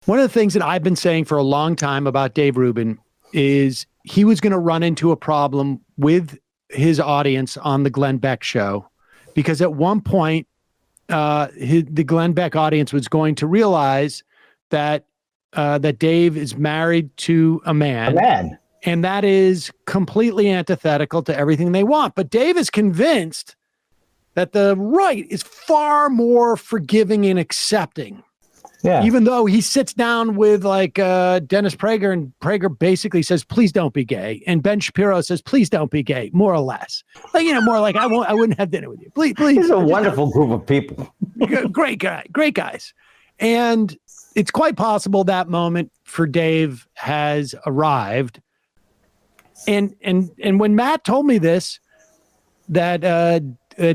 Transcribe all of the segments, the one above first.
One of the things that I've been saying for a long time about Dave Rubin is he was going to run into a problem with his audience on the Glenn Beck show, because at one point, the Glenn Beck audience was going to realize that Dave is married to a man. And that is completely antithetical to everything they want. But Dave is convinced that the right is far more forgiving and accepting. Yeah. Even though he sits down with like Dennis Prager, and Prager basically says, please don't be gay. And Ben Shapiro says, please don't be gay, more or less. Like, more like, I wouldn't have dinner with you. Please. It's a wonderful group of people. Great guys. And it's quite possible that moment for Dave has arrived. And when Matt told me this, that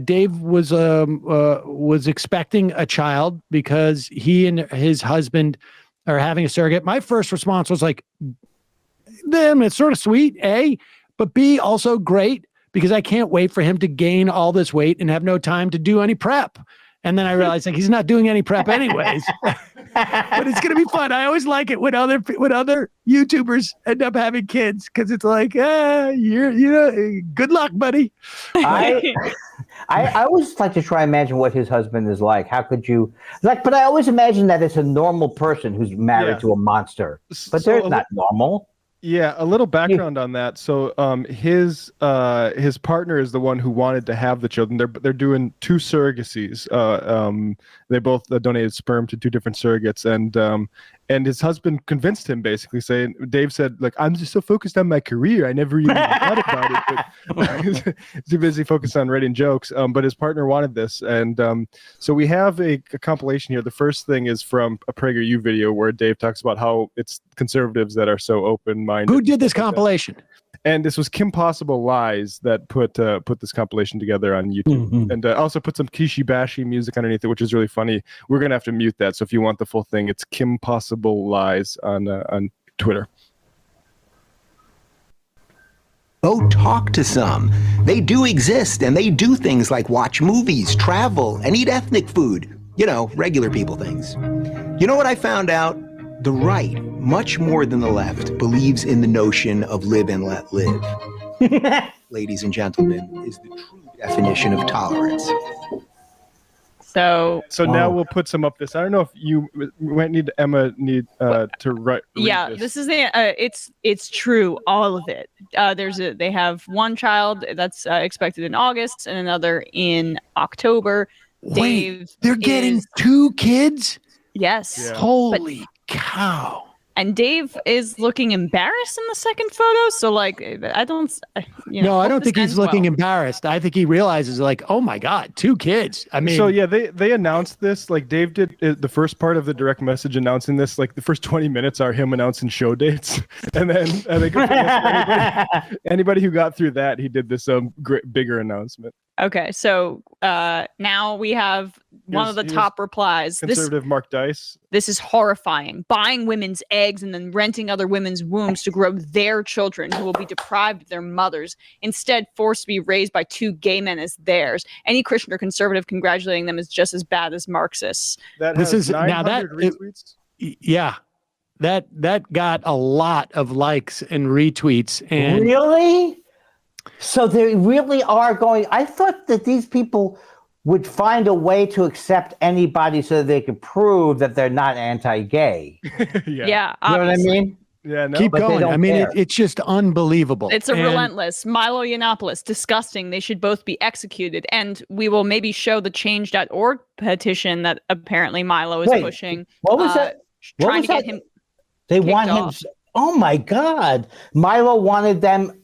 Dave was expecting a child because he and his husband are having a surrogate, my first response was like, damn, it's sort of sweet, A, but B, also great, because I can't wait for him to gain all this weight and have no time to do any prep. And then I realized like he's not doing any prep anyways. But it's gonna be fun. I always like it when other YouTubers end up having kids, because it's like, good luck, buddy. I always like to try and imagine what his husband is like. How could you but I always imagine that it's a normal person who's married to a monster. But they're not normal. Yeah, a little background on that. So his partner is the one who wanted to have the children. They're doing two surrogacies. They both donated sperm to two different surrogates, and his husband convinced him, basically saying, Dave said, like, I'm just so focused on my career, I never even thought about it. But too busy focused on writing jokes. But his partner wanted this, and so we have a compilation here. The first thing is from a PragerU video where Dave talks about how it's conservatives that are so open-minded. Who did this compilation? And this was Kim Possible Lies that put this compilation together on YouTube, and also put some Kishi Bashi music underneath it, which is really funny. We're gonna have to mute that, so if you want the full thing, it's Kim Possible Lies on Twitter. Go talk to some. They do exist, and they do things like watch movies, travel, and eat ethnic food. Regular people things. You know what I found out? The right, much more than the left, believes in the notion of live and let live. Ladies and gentlemen, is the true definition of tolerance. So now we'll put some up this. I don't know if you might need Emma to write. Yeah, this is it's true, all of it. They have one child that's expected in August and another in October. Wait, they're getting two kids? Yes. Yeah. Holy cow. And Dave is looking embarrassed in the second photo. So I don't think he's looking embarrassed. I think he realizes like, oh my God, two kids. I mean, so yeah, they announced this, like Dave did the first part of the direct message announcing this, like the first 20 minutes are him announcing show dates. And then I think anybody who got through that, he did this bigger announcement. Okay, so now we have one of the top replies. Conservative Mark Dice. This is horrifying. Buying women's eggs and then renting other women's wombs to grow their children who will be deprived of their mothers, instead forced to be raised by two gay men as theirs. Any Christian or conservative congratulating them is just as bad as Marxists. This is 900 retweets. Yeah. That got a lot of likes and retweets. And really? So they really are going. I thought that these people would find a way to accept anybody so they could prove that they're not anti-gay. Yeah, you know what I mean? Yeah, no. Keep going. I mean, it's just unbelievable. It's relentless. Milo Yiannopoulos, disgusting. They should both be executed. And we will maybe show the change.org petition that apparently Milo is pushing. What was that? Trying to get him. They want him. Oh my God. Milo wanted them.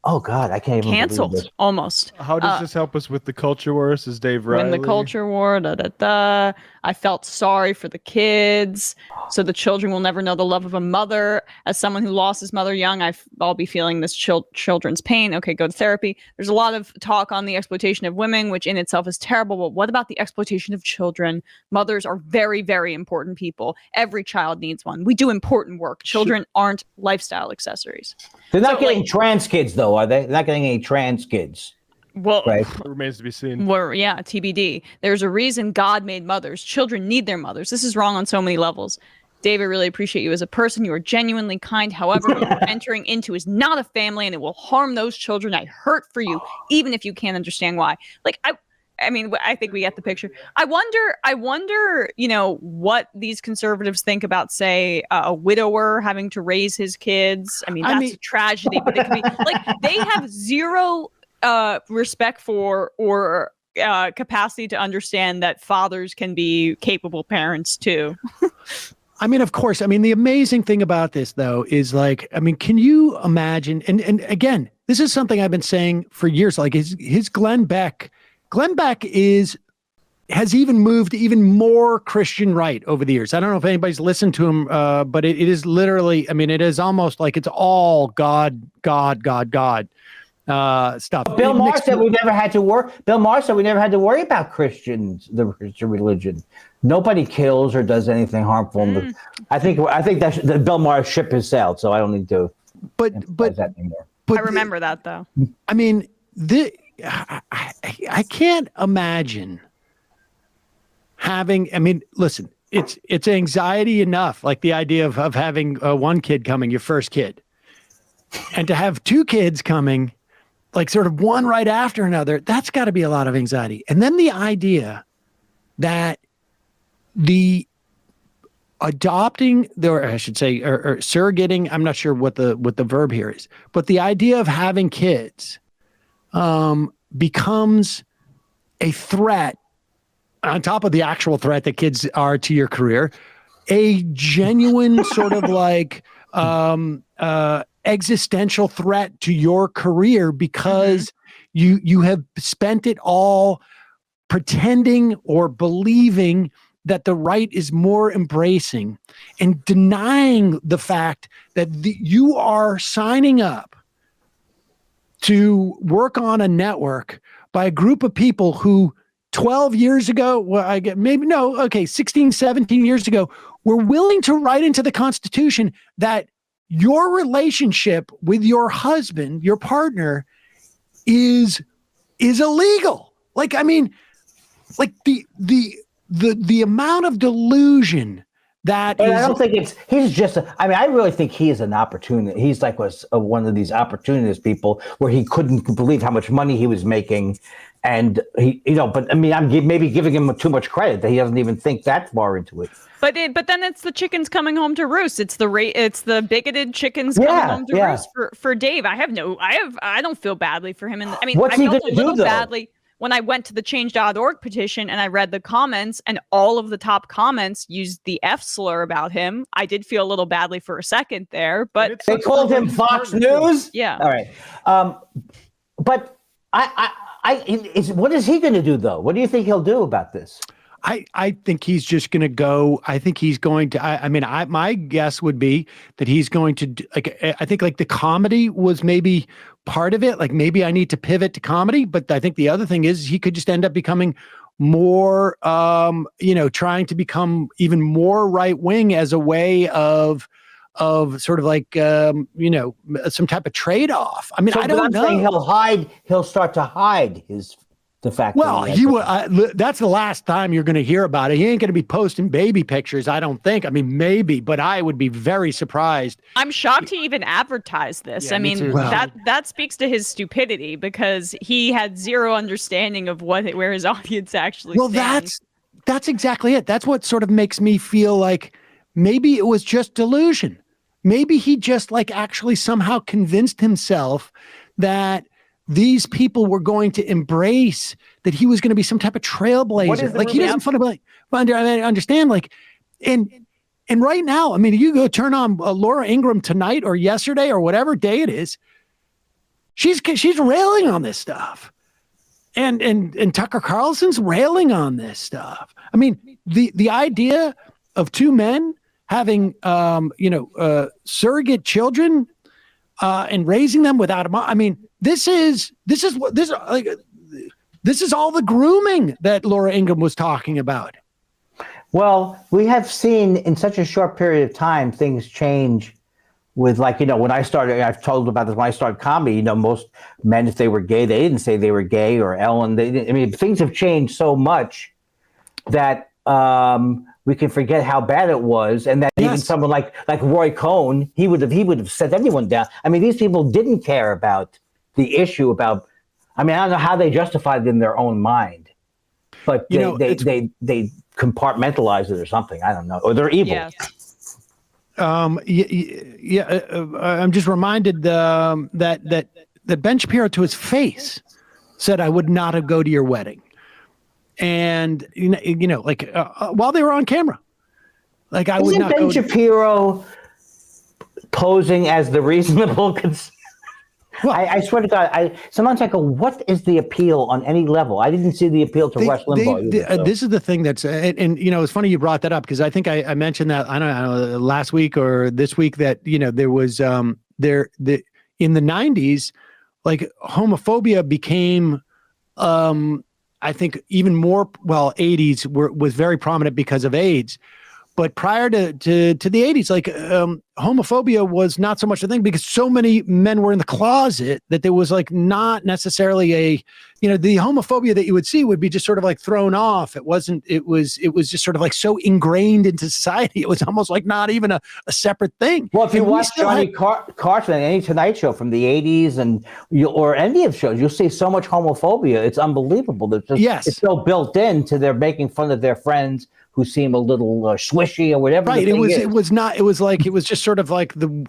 Oh God, I can't even canceled believe this. Almost. How does this help us with the culture war? Says Dave Riley. In the culture war, I felt sorry for the kids, so the children will never know the love of a mother. As someone who lost his mother young, I'll be feeling this children's pain. Okay, go to therapy. There's a lot of talk on the exploitation of women, which in itself is terrible. But what about the exploitation of children? Mothers are very, very important people. Every child needs one. We do important work. Children aren't lifestyle accessories. They're not getting trans kids, though, are they? They're not getting any trans kids. Well, right. It remains to be seen. Well, yeah, TBD. There's a reason God made mothers. Children need their mothers. This is wrong on so many levels. David, really appreciate you as a person. You are genuinely kind. However, what you're entering into is not a family, and it will harm those children. I hurt for you, even if you can't understand why. Like, I mean, I think we get the picture. I wonder, what these conservatives think about, say, a widower having to raise his kids. I mean, that's a tragedy, but it can be like they have zero respect for or capacity to understand that fathers can be capable parents too. I mean, of course. I mean, the amazing thing about this, though, is like, I mean, can you imagine? And again, this is something I've been saying for years. Like his Glenn Beck has even moved even more Christian right over the years. I don't know if anybody's listened to him, but it is literally, I mean, it is almost like it's all God stuff. Bill Maher said we never had to worry. Bill Maher said we never had to worry about Christians, the Christian religion. Nobody kills or does anything harmful. I think that Bill Maher's ship has sailed, so I don't need to. But that anymore. I remember that though. I mean, I can't imagine having. I mean, listen, it's anxiety enough. Like the idea of having one kid coming, your first kid, and to have two kids coming, like sort of one right after another. That's got to be a lot of anxiety. And then the idea that the adopting, or I should say, or surrogating, I'm not sure what the verb here is, but the idea of having kids becomes a threat on top of the actual threat that kids are to your career, a genuine sort of like existential threat to your career because you have spent it all pretending or believing that the right is more embracing and denying the fact that you are signing up to work on a network by a group of people who 12 years ago, 16, 17 years ago, were willing to write into the Constitution that your relationship with your husband, your partner, is illegal. Like, I mean, like the amount of delusion that and I don't think he's just, I mean, I really think he is an opportunist. He's like one of these opportunist people where he couldn't believe how much money he was making. And he, but I mean, I'm maybe giving him too much credit that he doesn't even think that far into it. But then it's the chickens coming home to roost. It's the bigoted chickens coming home to roost for Dave. I don't feel badly for him. And I mean, I felt a little badly when I went to the change.org petition and I read the comments, and all of the top comments used the F slur about him. I did feel a little badly for a second there, but they called him Fox News. Yeah. All right. But what is he going to do though? What do you think he'll do about this? I think he's just going to go. I think he's going to. My guess would be that he's going to I think like the comedy was maybe part of it. Like maybe I need to pivot to comedy, but I think the other thing is he could just end up becoming more, trying to become even more right wing as a way of sort of like some type of trade off. I mean, I don't know. Saying he'll start to hide the fact. Well, that's the last time you're going to hear about it. He ain't going to be posting baby pictures, I don't think. I mean, maybe, but I would be very surprised. I'm shocked he even advertised this. Yeah, I mean, that speaks to his stupidity because he had zero understanding of where his audience actually stands. That's exactly it. That's what sort of makes me feel like maybe it was just delusion. Maybe he just like actually somehow convinced himself that these people were going to embrace that he was going to be some type of trailblazer. Like he doesn't fundamentally understand. Like, and right now, I mean, you go turn on Laura Ingraham tonight or yesterday or whatever day it is. She's railing on this stuff, and Tucker Carlson's railing on this stuff. I mean, the idea of two men having surrogate children and raising them without a mom. I mean, this is all the grooming that Laura Ingraham was talking about. Well, we have seen in such a short period of time things change. With when I started, I've told about this when I started comedy. Most men, if they were gay, they didn't say they were gay or Ellen. Things have changed so much that we can forget how bad it was, and that even someone like Roy Cohn, he would have set anyone down. I mean, these people didn't care about the issue. I don't know how they justified it in their own mind, but they compartmentalize it or something. I don't know, or they're evil. Yeah. I'm just reminded that Ben Shapiro, to his face, said, "I would not have go to your wedding." And while they were on camera, like I would not. Ben Shapiro posing as the reasonable? Well, I swear to God, sometimes I go, what is the appeal on any level? I didn't see the appeal to Rush Limbaugh. This is the thing that's, and it's funny you brought that up, because I think I mentioned that, I don't know, last week or this week, that there was in the 90s, like homophobia became. I think even more, 80s was very prominent because of AIDS. But prior to the 80s, like homophobia was not so much a thing, because so many men were in the closet that there was like not necessarily the homophobia that you would see would be just sort of like thrown off. It was just sort of like so ingrained into society. It was almost like not even a separate thing. Well, if you watch Johnny Carson and any Tonight Show from the 80s or any of the shows, you'll see so much homophobia. It's unbelievable. It's so built into their making fun of their friends who seem a little swishy or whatever. Right. It was just sort of like and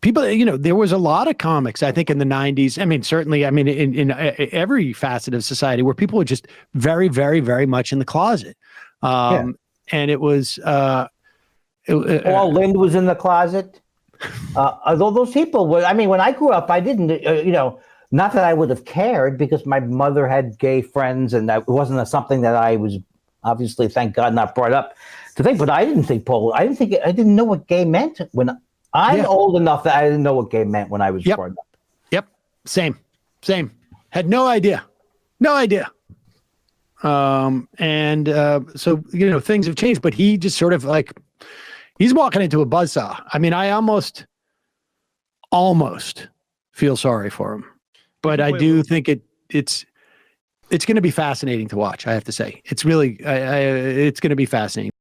people, there was a lot of comics, I think, in the 90s. I mean, certainly, in every facet of society, where people were just very, very, very much in the closet. And it was Paul Lynde was in the closet. Although those people were, when I grew up, I didn't, not that I would have cared, because my mother had gay friends, and that wasn't something that I was obviously, thank God, not brought up to think. But I didn't think I didn't know what gay meant when I'm old enough that I didn't know what gay meant when I was brought up. Yep. Same. Had no idea. So things have changed, but he just sort of like, he's walking into a buzzsaw. I mean, I almost feel sorry for him. But I do think it's going to be fascinating to watch. I have to say, it's really it's going to be fascinating.